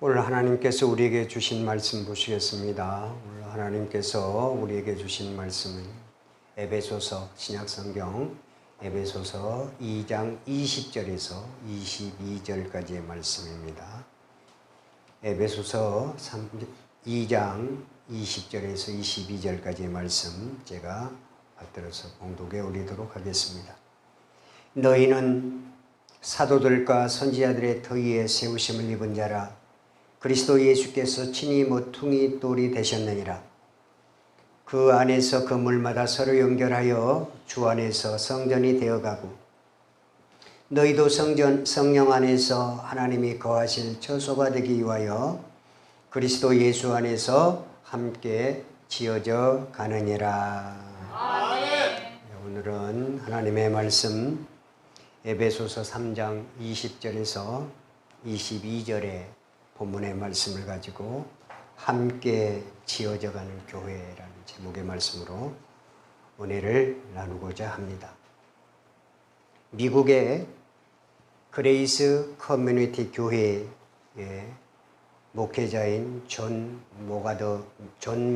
오늘 하나님께서 우리에게 주신 말씀 보시겠습니다. 오늘 하나님께서 우리에게 주신 말씀은 에베소서 신약성경 에베소서 2장 20절에서 22절까지의 말씀입니다. 에베소서 2장 20절에서 22절까지의 말씀 제가 받들어서 봉독에 올리도록 하겠습니다. 너희는 사도들과 선지자들의 터 위에 세우심을 입은 자라. 그리스도 예수께서 친히 모퉁이 돌이 되셨느니라. 그 안에서 건물마다 서로 연결하여 주 안에서 성전이 되어가고 너희도 성령 안에서 하나님이 거하실 처소가 되기 위하여 그리스도 예수 안에서 함께 지어져 가느니라. 아멘. 오늘은 하나님의 말씀 에베소서 3장 20절에서 22절의 본문의 말씀을 가지고 함께 지어져가는 교회라는 제목의 말씀으로 은혜를 나누고자 합니다. 미국의 그레이스 커뮤니티 교회의 목회자인 존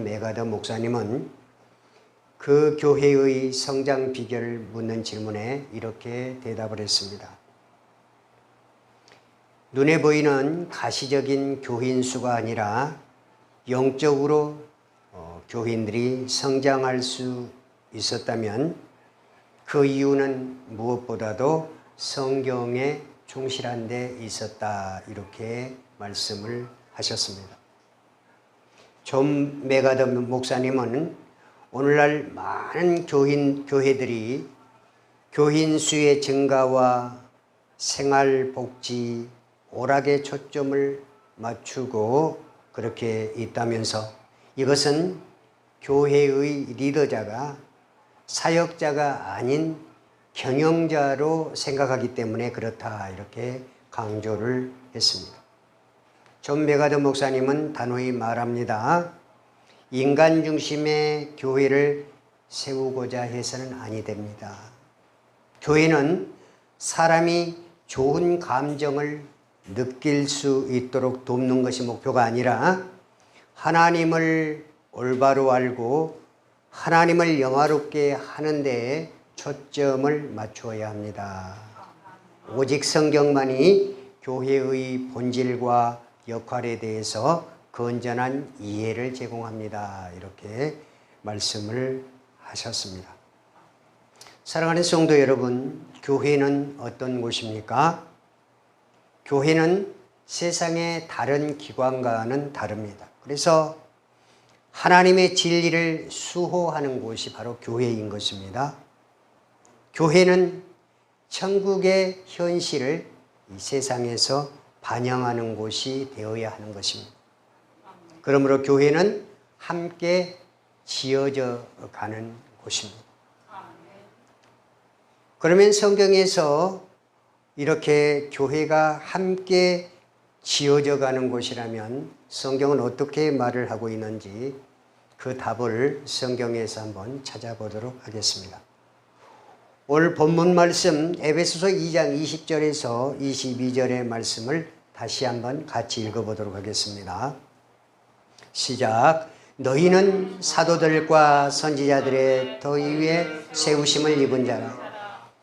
메가더 목사님은 그 교회의 성장 비결을 묻는 질문에 이렇게 대답을 했습니다. 눈에 보이는 가시적인 교인 수가 아니라 영적으로 교인들이 성장할 수 있었다면 그 이유는 무엇보다도 성경에 충실한 데 있었다. 이렇게 말씀을 하셨습니다. 존 메가더 목사님은 오늘날 많은 교회들이 교인 수의 증가와 생활복지, 오락에 초점을 맞추고 그렇게 있다면서 이것은 교회의 리더자가 사역자가 아닌 경영자로 생각하기 때문에 그렇다 이렇게 강조를 했습니다. 존 메가더 목사님은 단호히 말합니다. 인간 중심의 교회를 세우고자 해서는 아니 됩니다. 교회는 사람이 좋은 감정을 느낄 수 있도록 돕는 것이 목표가 아니라 하나님을 올바로 알고 하나님을 영화롭게 하는 데에 초점을 맞추어야 합니다. 오직 성경만이 교회의 본질과 역할에 대해서 건전한 이해를 제공합니다. 이렇게 말씀을 하셨습니다. 사랑하는 성도 여러분, 교회는 어떤 곳입니까? 교회는 세상의 다른 기관과는 다릅니다. 그래서 하나님의 진리를 수호하는 곳이 바로 교회인 것입니다. 교회는 천국의 현실을 이 세상에서 반영하는 곳이 되어야 하는 것입니다. 그러므로 교회는 함께 지어져 가는 곳입니다. 그러면 성경에서 이렇게 교회가 함께 지어져 가는 곳이라면 성경은 어떻게 말을 하고 있는지 그 답을 성경에서 한번 찾아보도록 하겠습니다. 오늘 본문 말씀 에베소서 2장 20절에서 22절의 말씀을 다시 한번 같이 읽어보도록 하겠습니다. 시작. 너희는 사도들과 선지자들의 더 위에 세우심을 입은 자라.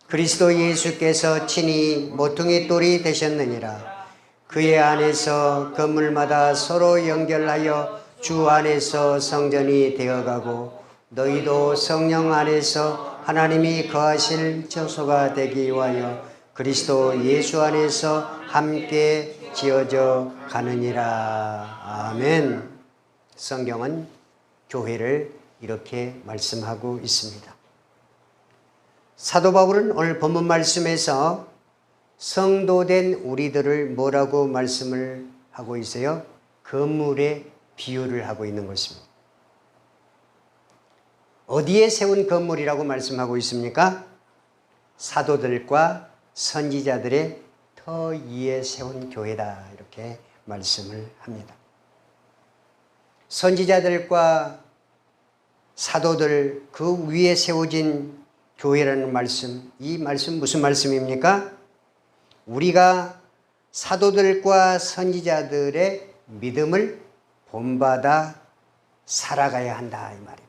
그리스도 예수께서 친히 모퉁이 돌이 되셨느니라. 그의 안에서 건물마다 서로 연결하여 주 안에서 성전이 되어가고 너희도 성령 안에서 하나님이 거하실 처소가 되기 위하여 그리스도 예수 안에서 함께 지어져 가느니라. 아멘. 성경은 교회를 이렇게 말씀하고 있습니다. 사도 바울은 오늘 본문 말씀에서 성도된 우리들을 뭐라고 말씀을 하고 있어요? 건물의 비유를 하고 있는 것입니다. 어디에 세운 건물이라고 말씀하고 있습니까? 사도들과 선지자들의 터 위에 세운 교회다 이렇게 말씀을 합니다. 선지자들과 사도들 그 위에 세워진 교회라는 말씀, 이 말씀 무슨 말씀입니까? 우리가 사도들과 선지자들의 믿음을 본받아 살아가야 한다 이 말입니다.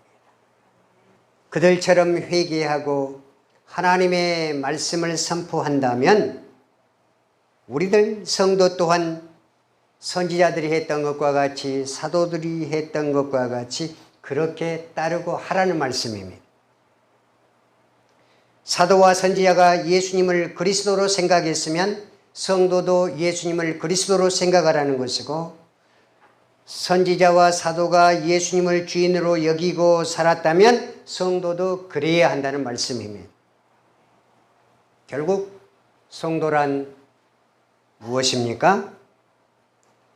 그들처럼 회개하고 하나님의 말씀을 선포한다면 우리들 성도 또한 선지자들이 했던 것과 같이 사도들이 했던 것과 같이 그렇게 따르고 하라는 말씀입니다. 사도와 선지자가 예수님을 그리스도로 생각했으면 성도도 예수님을 그리스도로 생각하라는 것이고, 선지자와 사도가 예수님을 주인으로 여기고 살았다면 성도도 그래야 한다는 말씀입니다. 결국 성도란 무엇입니까?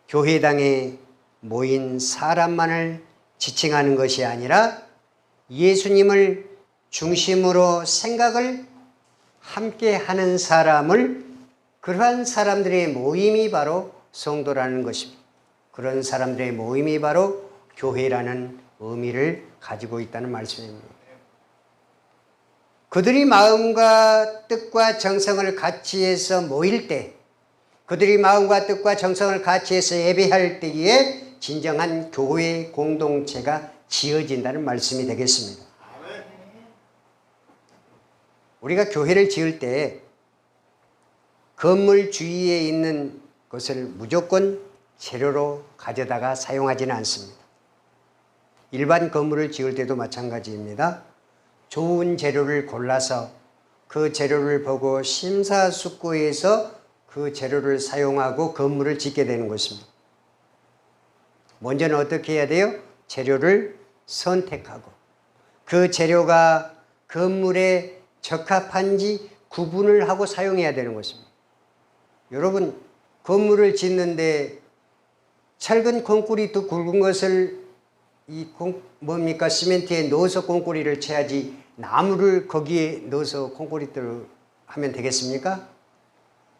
교회당에 모인 사람만을 지칭하는 것이 아니라 예수님을 중심으로 생각을 함께 하는 사람을, 그러한 사람들의 모임이 바로 성도라는 것입니다. 그런 사람들의 모임이 바로 교회라는 의미를 가지고 있다는 말씀입니다. 그들이 마음과 뜻과 정성을 같이 해서 모일 때, 그들이 마음과 뜻과 정성을 같이 해서 예배할 때에 진정한 교회 공동체가 지어진다는 말씀이 되겠습니다. 우리가 교회를 지을 때 건물 주위에 있는 것을 무조건 재료로 가져다가 사용하지는 않습니다. 일반 건물을 지을 때도 마찬가지입니다. 좋은 재료를 골라서 그 재료를 보고 심사숙고해서 그 재료를 사용하고 건물을 짓게 되는 것입니다. 먼저는 어떻게 해야 돼요? 재료를 선택하고 그 재료가 건물에 적합한지 구분을 하고 사용해야 되는 것입니다. 여러분, 건물을 짓는데 철근 콘크리트 굵은 것을 시멘트에 넣어서 콘크리트를 쳐야지 나무를 거기에 넣어서 콘크리트를 하면 되겠습니까?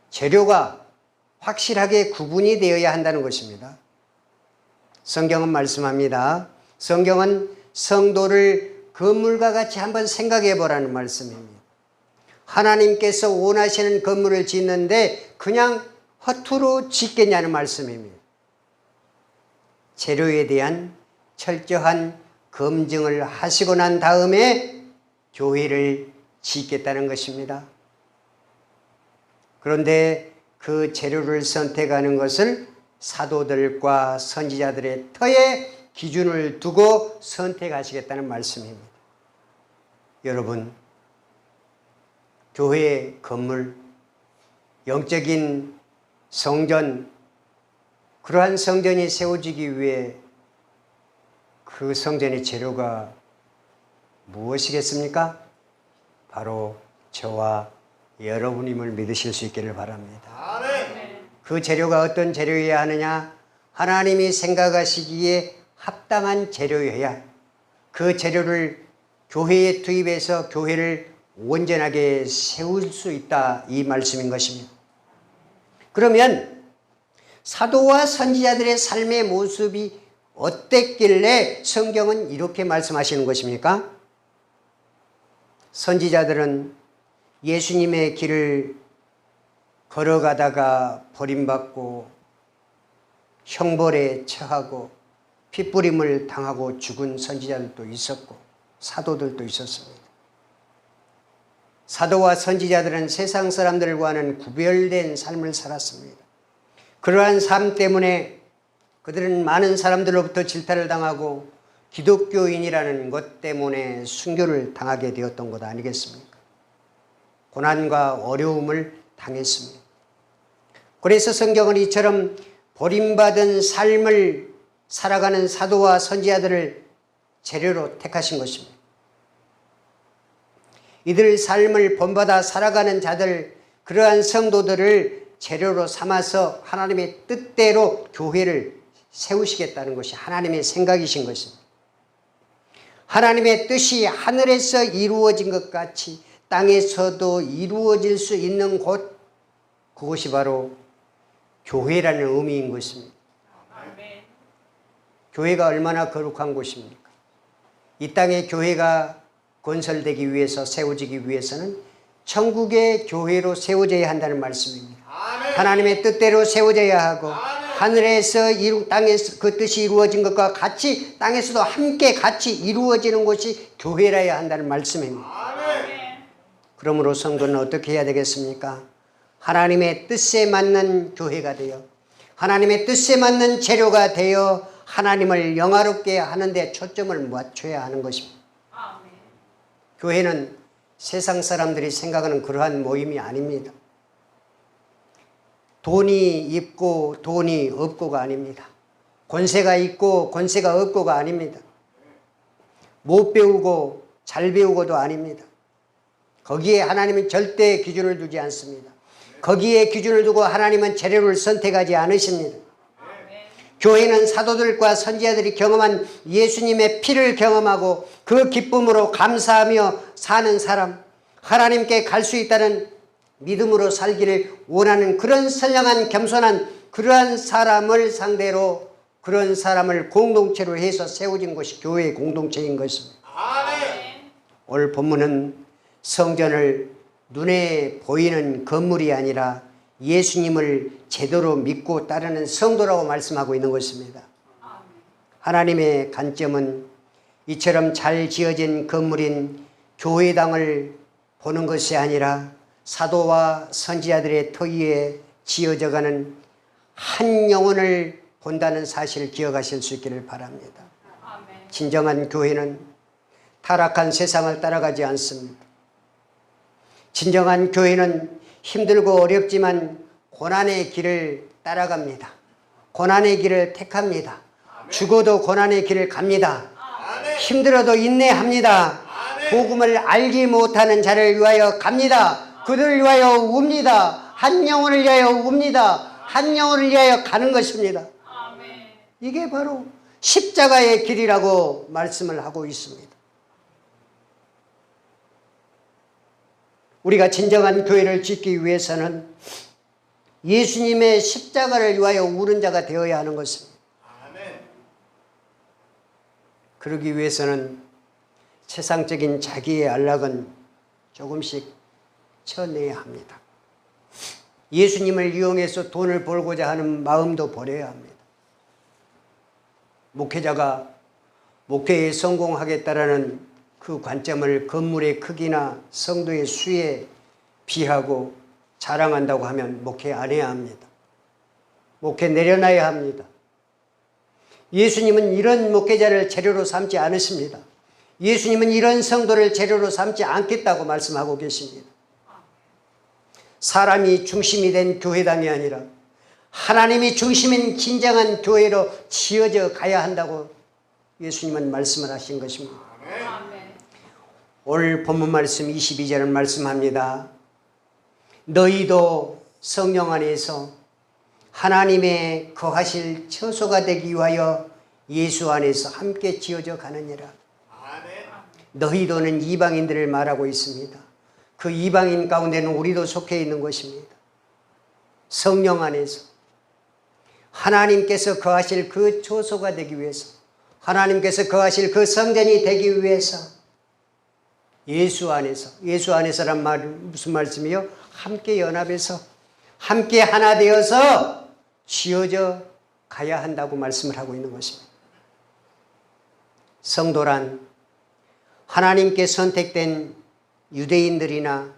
재료가 확실하게 구분이 되어야 한다는 것입니다. 성경은 말씀합니다. 성경은 성도를 건물과 같이 한번 생각해 보라는 말씀입니다. 하나님께서 원하시는 건물을 짓는데 그냥 허투루 짓겠냐는 말씀입니다. 재료에 대한 철저한 검증을 하시고 난 다음에 교회를 짓겠다는 것입니다. 그런데 그 재료를 선택하는 것을 사도들과 선지자들의 터에 기준을 두고 선택하시겠다는 말씀입니다. 여러분, 교회 건물, 영적인 성전, 그러한 성전이 세워지기 위해 그 성전의 재료가 무엇이겠습니까? 바로 저와 여러분임을 믿으실 수 있기를 바랍니다. 그 재료가 어떤 재료여야 하느냐? 하나님이 생각하시기에 합당한 재료여야 그 재료를 교회에 투입해서 교회를 온전하게 세울 수 있다, 이 말씀인 것입니다. 그러면 사도와 선지자들의 삶의 모습이 어땠길래 성경은 이렇게 말씀하시는 것입니까? 선지자들은 예수님의 길을 걸어가다가 버림받고 형벌에 처하고 핏부림을 당하고 죽은 선지자들도 있었고 사도들도 있었습니다. 사도와 선지자들은 세상 사람들과는 구별된 삶을 살았습니다. 그러한 삶 때문에 그들은 많은 사람들로부터 질타를 당하고 기독교인이라는 것 때문에 순교를 당하게 되었던 것 아니겠습니까? 고난과 어려움을 당했습니다. 그래서 성경은 이처럼 버림받은 삶을 살아가는 사도와 선지자들을 재료로 택하신 것입니다. 이들 삶을 본받아 살아가는 자들, 그러한 성도들을 재료로 삼아서 하나님의 뜻대로 교회를 세우시겠다는 것이 하나님의 생각이신 것입니다. 하나님의 뜻이 하늘에서 이루어진 것 같이 땅에서도 이루어질 수 있는 곳, 그것이 바로 교회라는 의미인 것입니다. 교회가 얼마나 거룩한 곳입니까? 이 땅에 교회가 건설되기 위해서, 세워지기 위해서는 천국의 교회로 세워져야 한다는 말씀입니다. 하나님의 뜻대로 세워져야 하고 하늘에서 땅에서 그 뜻이 이루어진 것과 같이 땅에서도 함께 같이 이루어지는 것이 교회라야 한다는 말씀입니다. 그러므로 성도는 어떻게 해야 되겠습니까? 하나님의 뜻에 맞는 교회가 되어 하나님의 뜻에 맞는 재료가 되어 하나님을 영화롭게 하는 데 초점을 맞춰야 하는 것입니다. 교회는 세상 사람들이 생각하는 그러한 모임이 아닙니다. 돈이 있고 돈이 없고가 아닙니다. 권세가 있고 권세가 없고가 아닙니다. 못 배우고 잘 배우고도 아닙니다. 거기에 하나님은 절대 기준을 두지 않습니다. 거기에 기준을 두고 하나님은 재료를 선택하지 않으십니다. 교회는 사도들과 선지자들이 경험한 예수님의 피를 경험하고 그 기쁨으로 감사하며 사는 사람, 하나님께 갈 수 있다는 믿음으로 살기를 원하는 그런 선량한 겸손한 그러한 사람을 상대로 그런 사람을 공동체로 해서 세워진 것이 교회의 공동체인 것입니다. 오늘 본문은 성전을 눈에 보이는 건물이 아니라 예수님을 제대로 믿고 따르는 성도라고 말씀하고 있는 것입니다. 하나님의 관점은 이처럼 잘 지어진 건물인 교회당을 보는 것이 아니라 사도와 선지자들의 터 위에 지어져가는 한 영혼을 본다는 사실을 기억하실 수 있기를 바랍니다. 진정한 교회는 타락한 세상을 따라가지 않습니다. 진정한 교회는 힘들고 어렵지만 고난의 길을 따라갑니다. 고난의 길을 택합니다. 죽어도 고난의 길을 갑니다. 힘들어도 인내합니다. 복음을 알지 못하는 자를 위하여 갑니다. 그들을 위하여 웁니다. 한 영혼을 위하여 웁니다. 한 영혼을 위하여 가는 것입니다. 이게 바로 십자가의 길이라고 말씀을 하고 있습니다. 우리가 진정한 교회를 짓기 위해서는 예수님의 십자가를 위하여 우는 자가 되어야 하는 것입니다. 그러기 위해서는 세상적인 자기의 안락은 조금씩 쳐내야 합니다. 예수님을 이용해서 돈을 벌고자 하는 마음도 버려야 합니다. 목회자가 목회에 성공하겠다라는 그 관점을 건물의 크기나 성도의 수에 비하고 자랑한다고 하면 목회 안 해야 합니다. 목회 내려놔야 합니다. 예수님은 이런 목회자를 재료로 삼지 않으십니다. 예수님은 이런 성도를 재료로 삼지 않겠다고 말씀하고 계십니다. 사람이 중심이 된 교회당이 아니라 하나님이 중심인 진정한 교회로 지어져 가야 한다고 예수님은 말씀을 하신 것입니다. 오늘 본문 말씀 22절은 말씀합니다. 너희도 성령 안에서 하나님의 거하실 처소가 되기 위하여 예수 안에서 함께 지어져 가느니라. 너희도는 이방인들을 말하고 있습니다. 그 이방인 가운데는 우리도 속해 있는 것입니다. 성령 안에서 하나님께서 거하실 그 처소가 되기 위해서 하나님께서 거하실 그 성전이 되기 위해서 예수 안에서란 말은 무슨 말씀이요? 함께 연합해서 함께 하나 되어서 지어져 가야 한다고 말씀을 하고 있는 것입니다. 성도란 하나님께 선택된 유대인들이나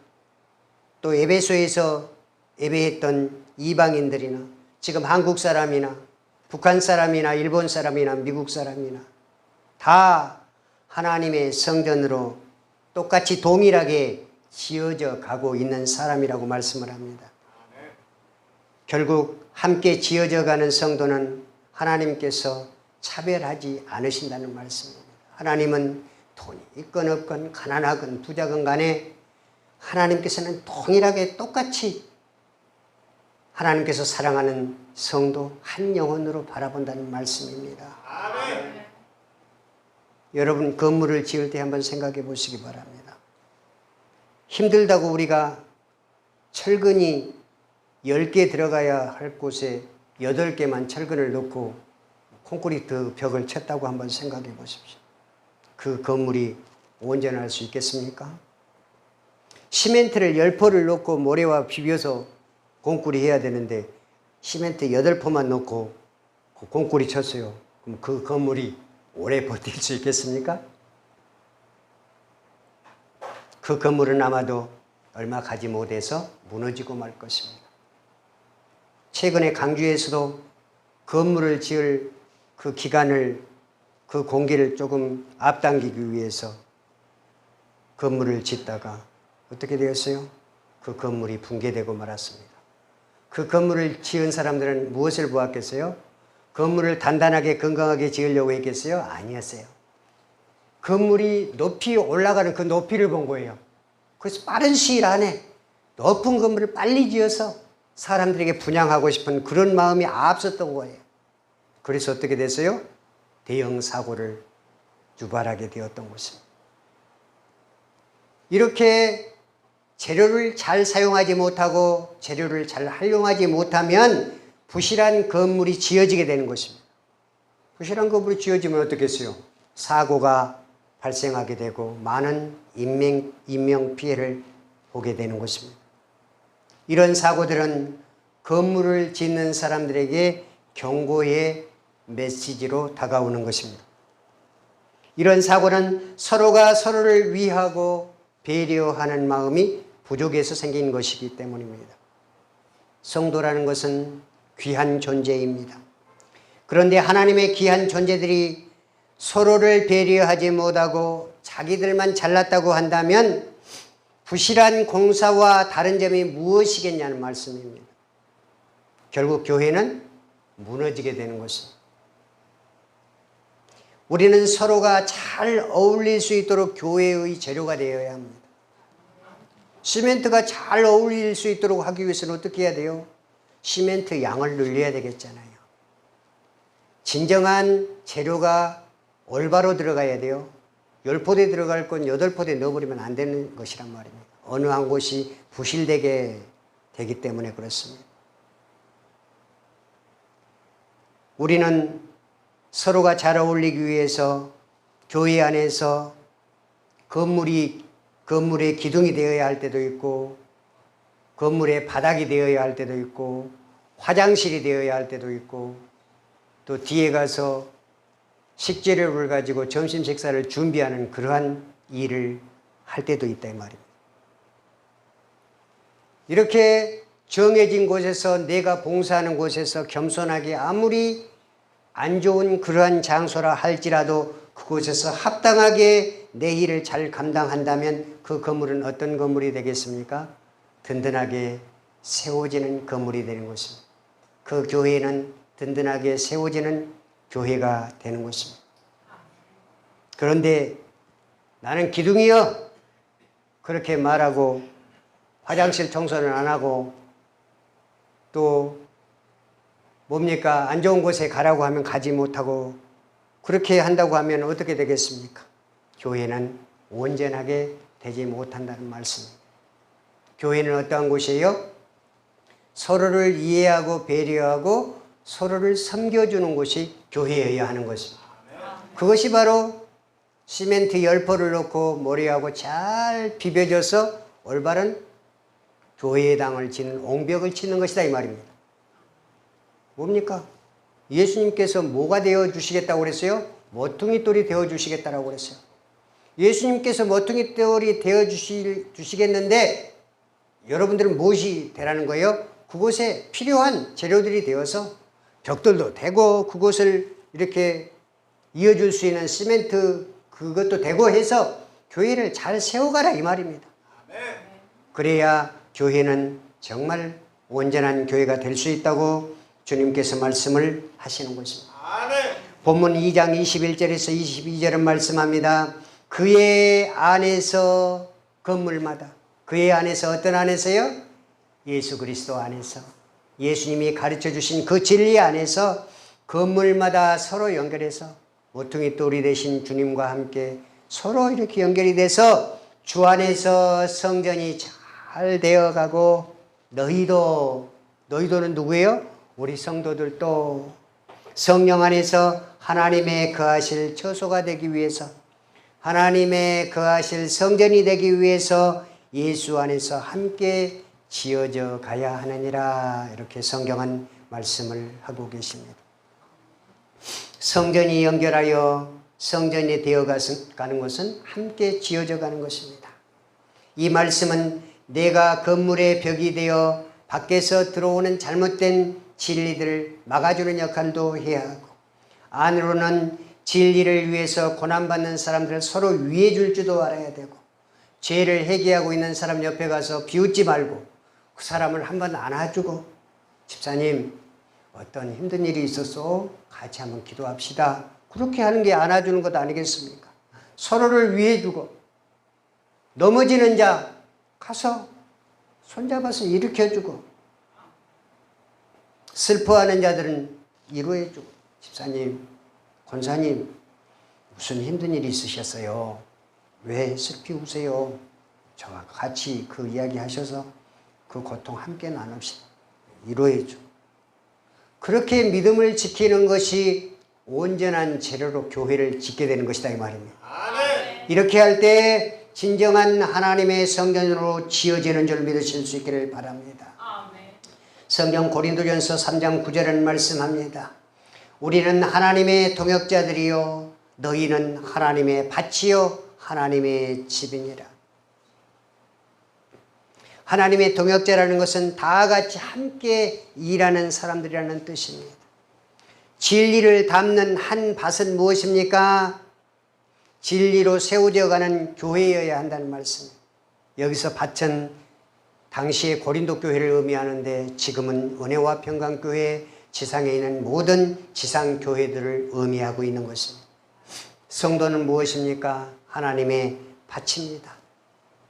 또 에베소에서 예배했던 이방인들이나 지금 한국 사람이나 북한 사람이나 일본 사람이나 미국 사람이나 다 하나님의 성전으로 똑같이 동일하게 지어져 가고 있는 사람이라고 말씀을 합니다. 결국 함께 지어져 가는 성도는 하나님께서 차별하지 않으신다는 말씀입니다. 하나님은 돈이 있건 없건 가난하건 부자건 간에 하나님께서는 동일하게 똑같이 하나님께서 사랑하는 성도 한 영혼으로 바라본다는 말씀입니다. 아멘. 여러분 건물을 지을 때 한번 생각해 보시기 바랍니다. 힘들다고 우리가 철근이 10개 들어가야 할 곳에 8개만 철근을 넣고 콘크리트 벽을 쳤다고 한번 생각해 보십시오. 그 건물이 온전할 수 있겠습니까? 시멘트를 10포를 넣고 모래와 비벼서 공구리 해야 되는데 시멘트 8포만 넣고 공구리 쳤어요. 그럼 그 건물이 오래 버틸 수 있겠습니까? 그 건물은 아마도 얼마 가지 못해서 무너지고 말 것입니다. 최근에 강주에서도 건물을 지을 그 기간을, 그 공기를 조금 앞당기기 위해서 건물을 짓다가 어떻게 되었어요? 그 건물이 붕괴되고 말았습니다. 그 건물을 지은 사람들은 무엇을 보았겠어요? 건물을 단단하게 건강하게 지으려고 했겠어요? 아니었어요. 건물이 높이 올라가는 그 높이를 본 거예요. 그래서 빠른 시일 안에 높은 건물을 빨리 지어서 사람들에게 분양하고 싶은 그런 마음이 앞섰던 거예요. 그래서 어떻게 됐어요? 대형 사고를 유발하게 되었던 것입니다. 이렇게 재료를 잘 사용하지 못하고 재료를 잘 활용하지 못하면 부실한 건물이 지어지게 되는 것입니다. 부실한 건물이 지어지면 어떻겠어요? 사고가 발생하게 되고 많은 인명 피해를 보게 되는 것입니다. 이런 사고들은 건물을 짓는 사람들에게 경고의 메시지로 다가오는 것입니다. 이런 사고는 서로가 서로를 위하고 배려하는 마음이 부족해서 생긴 것이기 때문입니다. 성도라는 것은 귀한 존재입니다. 그런데 하나님의 귀한 존재들이 서로를 배려하지 못하고 자기들만 잘났다고 한다면 부실한 공사와 다른 점이 무엇이겠냐는 말씀입니다. 결국 교회는 무너지게 되는 것입니다. 우리는 서로가 잘 어울릴 수 있도록 교회의 재료가 되어야 합니다. 시멘트가 잘 어울릴 수 있도록 하기 위해서는 어떻게 해야 돼요? 시멘트 양을 늘려야 되겠잖아요. 진정한 재료가 올바로 들어가야 돼요. 10포대 들어갈 건 8포대 넣어버리면 안 되는 것이란 말입니다. 어느 한 곳이 부실되게 되기 때문에 그렇습니다. 우리는 서로가 잘 어울리기 위해서 교회 안에서 건물의 기둥이 되어야 할 때도 있고, 건물의 바닥이 되어야 할 때도 있고, 화장실이 되어야 할 때도 있고, 또 뒤에 가서 식재료를 가지고 점심 식사를 준비하는 그러한 일을 할 때도 있다 이 말입니다. 이렇게 정해진 곳에서, 내가 봉사하는 곳에서 겸손하게 아무리 안 좋은 그러한 장소라 할지라도 그곳에서 합당하게 내 일을 잘 감당한다면 그 건물은 어떤 건물이 되겠습니까? 든든하게 세워지는 건물이 되는 것입니다. 그 교회는 든든하게 세워지는 교회가 되는 것입니다. 그런데 나는 기둥이여 그렇게 말하고 화장실 청소는 안 하고 또 뭡니까? 안 좋은 곳에 가라고 하면 가지 못하고 그렇게 한다고 하면 어떻게 되겠습니까? 교회는 온전하게 되지 못한다는 말씀입니다. 교회는 어떠한 곳이에요? 서로를 이해하고 배려하고 서로를 섬겨주는 곳이 교회여야 하는 것입니다. 그것이 바로 시멘트 10포를 넣고 모래하고 잘 비벼져서 올바른 교회의 당을 짓는 옹벽을 짓는 것이다 이 말입니다. 뭡니까? 예수님께서 뭐가 되어주시겠다고 그랬어요? 모퉁이 돌이 되어주시겠다고 그랬어요. 예수님께서 모퉁이 돌이 되어주시겠는데 여러분들은 무엇이 되라는 거예요? 그곳에 필요한 재료들이 되어서 벽돌도 되고 그곳을 이렇게 이어줄 수 있는 시멘트 그것도 되고 해서 교회를 잘 세워가라 이 말입니다. 그래야 교회는 정말 온전한 교회가 될 수 있다고 주님께서 말씀을 하시는 것입니다. 본문 2장 21절에서 22절은 말씀합니다. 그의 안에서 건물마다, 그의 안에서 어떤 안에서요? 예수 그리스도 안에서, 예수님이 가르쳐 주신 그 진리 안에서 건물마다 서로 연결해서 모퉁이 돌이 되신 주님과 함께 서로 이렇게 연결이 돼서 주 안에서 성전이 잘 되어가고 너희도는 누구예요? 우리 성도들도 성령 안에서 하나님의 거하실 처소가 되기 위해서, 하나님의 거하실 성전이 되기 위해서 예수 안에서 함께 지어져 가야 하느니라. 이렇게 성경은 말씀을 하고 계십니다. 성전이 연결하여 성전이 되어가는 것은 함께 지어져 가는 것입니다. 이 말씀은 내가 건물의 벽이 되어 밖에서 들어오는 잘못된 진리들을 막아주는 역할도 해야 하고, 안으로는 진리를 위해서 고난받는 사람들을 서로 위해 줄 줄도 알아야 되고, 죄를 회개하고 있는 사람 옆에 가서 비웃지 말고 그 사람을 한번 안아주고, 집사님 어떤 힘든 일이 있어서 같이 한번 기도합시다, 그렇게 하는 게 안아주는 것 아니겠습니까? 서로를 위해 주고, 넘어지는 자 가서 손잡아서 일으켜주고, 슬퍼하는 자들은 위로해주고, 집사님, 권사님 무슨 힘든 일이 있으셨어요? 왜 슬피 우세요? 저와 같이 그 이야기 하셔서 그 고통 함께 나눕시다. 위로해주고, 그렇게 믿음을 지키는 것이 온전한 재료로 교회를 짓게 되는 것이다, 이 말입니다. 아멘. 이렇게 할 때 진정한 하나님의 성전으로 지어지는 줄 믿으실 수 있기를 바랍니다. 아멘. 성경 고린도전서 3장 9절은 말씀합니다. 우리는 하나님의 동역자들이요 너희는 하나님의 밭이요 하나님의 집이니라. 하나님의 동역자라는 것은 다 같이 함께 일하는 사람들이라는 뜻입니다. 진리를 담는 한 밭은 무엇입니까? 진리로 세워져가는 교회여야 한다는 말씀입니다. 여기서 밭은 당시의 고린도 교회를 의미하는데, 지금은 은혜와 평강교회, 지상에 있는 모든 지상교회들을 의미하고 있는 것입니다. 성도는 무엇입니까? 하나님의 밭입니다.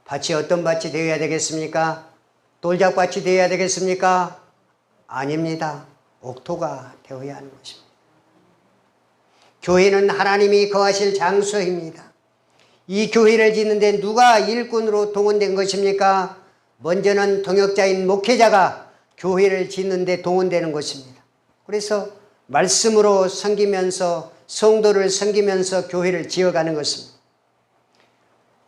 밭이 어떤 밭이 되어야 되겠습니까? 돌짝밭이 되어야 되겠습니까? 아닙니다. 옥토가 되어야 하는 것입니다. 교회는 하나님이 거하실 장소입니다. 이 교회를 짓는데 누가 일꾼으로 동원된 것입니까? 먼저는 동역자인 목회자가 교회를 짓는데 동원되는 것입니다. 그래서 말씀으로 섬기면서, 성도를 섬기면서 교회를 지어가는 것입니다.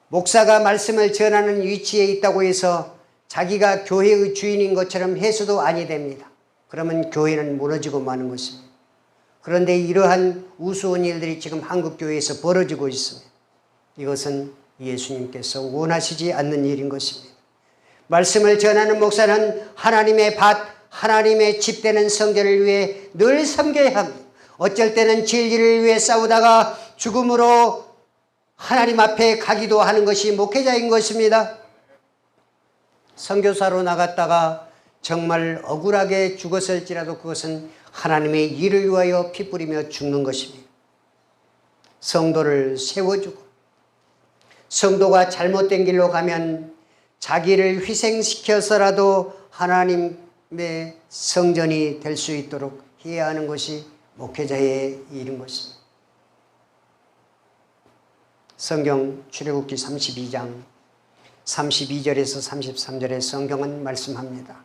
목사가 말씀을 전하는 위치에 있다고 해서 자기가 교회의 주인인 것처럼 해서도 아니 됩니다. 그러면 교회는 무너지고 마는 것입니다. 그런데 이러한 우스운 일들이 지금 한국교회에서 벌어지고 있습니다. 이것은 예수님께서 원하시지 않는 일인 것입니다. 말씀을 전하는 목사는 하나님의 밭, 하나님의 집 되는 성전을 위해 늘 섬겨야 합니다. 어쩔 때는 진리를 위해 싸우다가 죽음으로 하나님 앞에 가기도 하는 것이 목회자인 것입니다. 선교사로 나갔다가 정말 억울하게 죽었을지라도 그것은 하나님의 일을 위하여 피 뿌리며 죽는 것입니다. 성도를 세워주고, 성도가 잘못된 길로 가면 자기를 희생시켜서라도 하나님의 성전이 될 수 있도록 해야 하는 것이 목회자의 일인 것입니다. 성경 출애굽기 32장 32절에서 33절에 성경은 말씀합니다.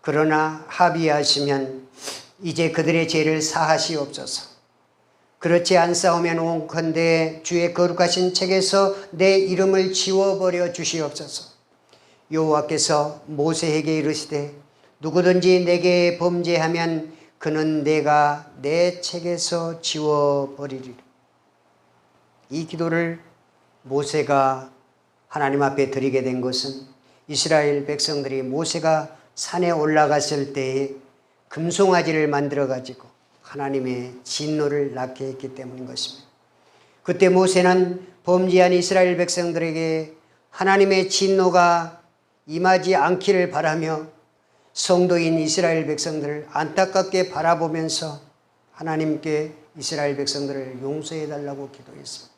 그러나 합의하시면 이제 그들의 죄를 사하시옵소서. 그렇지 않사오면 원컨대 주의 거룩하신 책에서 내 이름을 지워버려 주시옵소서. 여호와께서 모세에게 이르시되 누구든지 내게 범죄하면 그는 내가 내 책에서 지워버리리라. 이 기도를 모세가 하나님 앞에 드리게 된 것은 이스라엘 백성들이 모세가 산에 올라갔을 때에 금송아지를 만들어 가지고 하나님의 진노를 낳게 했기 때문인 것입니다. 그때 모세는 범죄한 이스라엘 백성들에게 하나님의 진노가 임하지 않기를 바라며 성도인 이스라엘 백성들을 안타깝게 바라보면서 하나님께 이스라엘 백성들을 용서해 달라고 기도했습니다.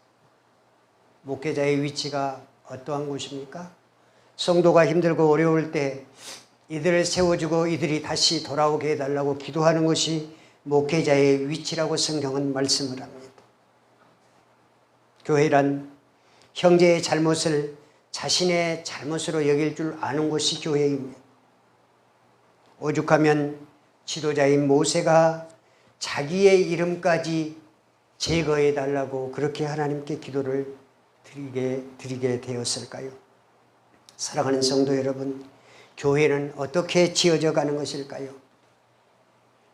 목회자의 위치가 어떠한 곳입니까? 성도가 힘들고 어려울 때 이들을 세워주고 이들이 다시 돌아오게 해달라고 기도하는 것이 목회자의 위치라고 성경은 말씀을 합니다. 교회란 형제의 잘못을 자신의 잘못으로 여길 줄 아는 것이 교회입니다. 오죽하면 지도자인 모세가 자기의 이름까지 제거해 달라고 그렇게 하나님께 기도를 드리게 되었을까요? 사랑하는 성도 여러분, 교회는 어떻게 지어져 가는 것일까요?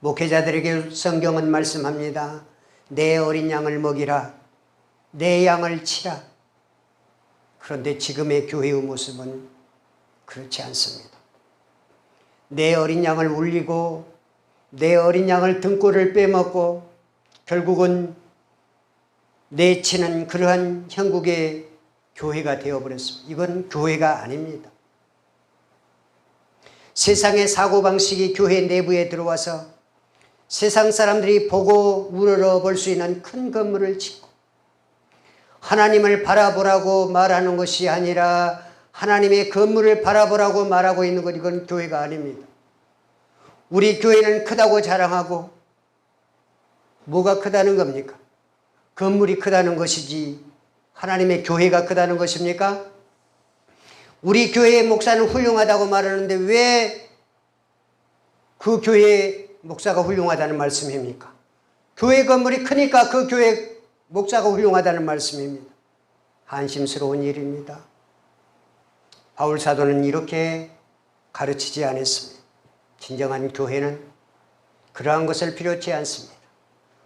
목회자들에게 성경은 말씀합니다. 내 어린 양을 먹이라. 내 양을 치라. 그런데 지금의 교회의 모습은 그렇지 않습니다. 내 어린 양을 울리고 내 어린 양을 등골을 빼먹고 결국은 내치는 그러한 형국의 교회가 되어버렸습니다. 이건 교회가 아닙니다. 세상의 사고방식이 교회 내부에 들어와서 세상 사람들이 보고 우러러 볼 수 있는 큰 건물을 짓고 하나님을 바라보라고 말하는 것이 아니라 하나님의 건물을 바라보라고 말하고 있는 것, 이건 교회가 아닙니다. 우리 교회는 크다고 자랑하고 뭐가 크다는 겁니까? 건물이 크다는 것이지 하나님의 교회가 크다는 것입니까? 우리 교회의 목사는 훌륭하다고 말하는데 왜 그 교회의 목사가 훌륭하다는 말씀입니까? 교회 건물이 크니까 그 교회 목사가 훌륭하다는 말씀입니다. 한심스러운 일입니다. 바울 사도는 이렇게 가르치지 않았습니다. 진정한 교회는 그러한 것을 필요치 않습니다.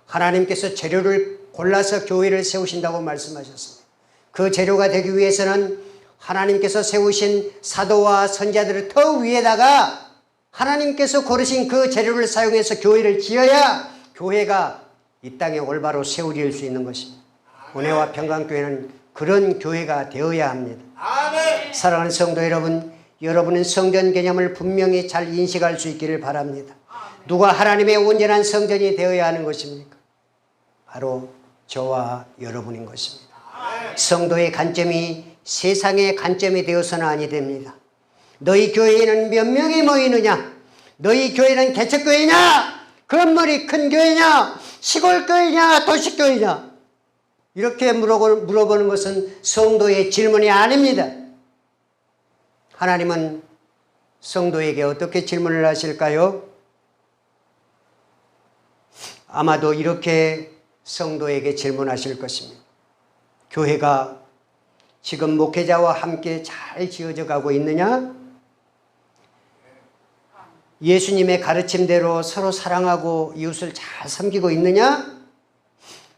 하나님께서 재료를 골라서 교회를 세우신다고 말씀하셨습니다. 그 재료가 되기 위해서는 하나님께서 세우신 사도와 선지자들을 더 위에다가 하나님께서 고르신 그 재료를 사용해서 교회를 지어야 교회가 이 땅에 올바로 세워질 수 있는 것입니다. 은혜와 평강교회는 그런 교회가 되어야 합니다. 사랑하는 성도 여러분, 여러분은 성전 개념을 분명히 잘 인식할 수 있기를 바랍니다. 누가 하나님의 온전한 성전이 되어야 하는 것입니까? 바로 저와 여러분인 것입니다. 성도의 관점이 세상의 관점이 되어서는 아니 됩니다. 너희 교회에는 몇 명이 모이느냐? 너희 교회는 개척교회냐? 건물이 큰 교회냐? 시골교회냐? 도시교회냐? 이렇게 물어보는 것은 성도의 질문이 아닙니다. 하나님은 성도에게 어떻게 질문을 하실까요? 아마도 이렇게 성도에게 질문하실 것입니다. 교회가 지금 목회자와 함께 잘 지어져 가고 있느냐? 예수님의 가르침대로 서로 사랑하고 이웃을 잘 섬기고 있느냐?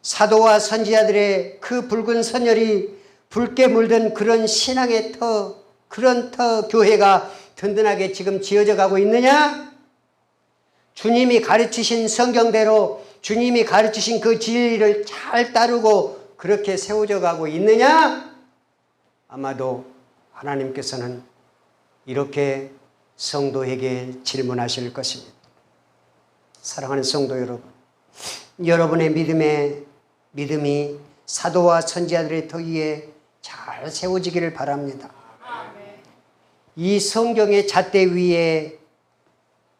사도와 선지자들의 그 붉은 선열이 붉게 물든 그런 신앙의 터, 그런 터 교회가 든든하게 지금 지어져 가고 있느냐? 주님이 가르치신 성경대로 주님이 가르치신 그 진리를 잘 따르고 그렇게 세워져 가고 있느냐? 아마도 하나님께서는 이렇게 성도에게 질문하실 것입니다. 사랑하는 성도 여러분, 여러분의 믿음이 사도와 선지자들의 터 위에 잘 세워지기를 바랍니다. 이 성경의 잣대 위에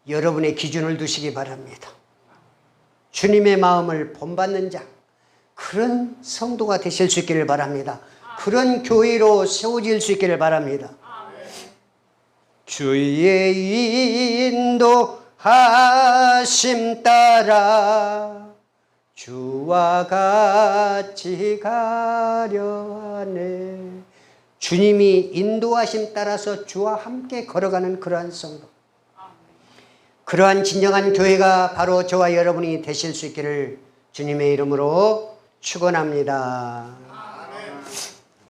여러분의 기준을 두시기 바랍니다. 주님의 마음을 본받는 자, 그런 성도가 되실 수 있기를 바랍니다. 그런 교회로 세워질 수 있기를 바랍니다. 주의 인도하심 따라 주와 같이 가려 하네. 주님이 인도하심 따라서 주와 함께 걸어가는 그러한 성도, 그러한 진정한 교회가 바로 저와 여러분이 되실 수 있기를 주님의 이름으로 축원합니다.